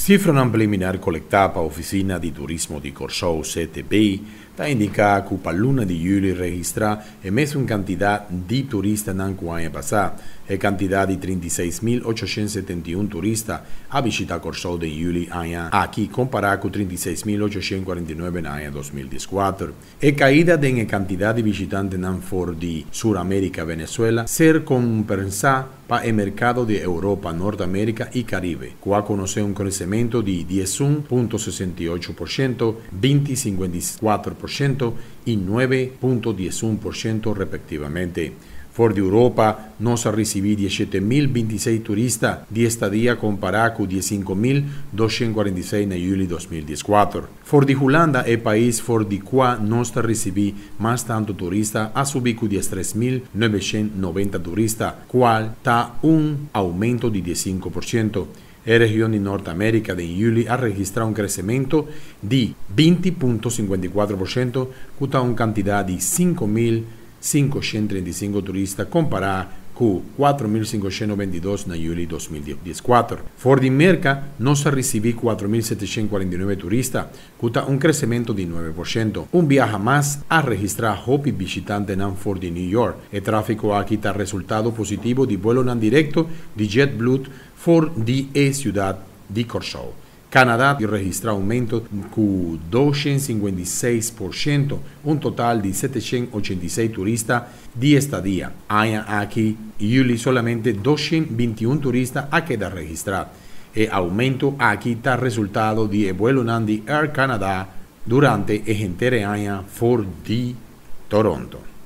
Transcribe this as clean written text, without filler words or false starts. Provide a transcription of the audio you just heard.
Cifra preliminar colectada para a Oficina de Turismo de Corsou, CTPI, está indicada que para luna de julho registra a mesma quantidade de turistas na ano passado, a quantidade de 36.871 turistas a visitar Corsou de julho aqui comparado com 36.849 no ano 2014. A caída da quantidade de visitantes na fora de Suramérica e Venezuela ser compensada para o mercado de Europa, Norte-América e Caribe, que ha conocido un crecimiento de 11.68%, 20.54% y 9.11% respectivamente. Fora de Europa, nós recebemos 17.026 turistas de estadía comparado com 15.246 em julho de 2014. Fora de Holanda, o país fora de qual nós recebemos mais tanto turista, a subir com 13.990 turistas, qual está aumento de 15%. A região de Norte-América de julho ha registrado crescimento de 20.54%, com uma quantidade de 5.535 turistas comparado com 4.592 na julho de 2014. Fora de América, nós recebemos 4.749 turistas, com um crescimento de 9%. Viaje mais a registrar hobby visitante na fora de New York. O tráfego aqui está resultado positivo de vuelo não direto de JetBlue fora de cidade de Corsou. Canadá registra aumento com 256%, total de 786 turistas de estadia. Aqui, em julho, somente 221 turistas a quedar registrados. O aumento aqui está resultado de vuelo de Air Canada durante o inteiro ano fora de Toronto.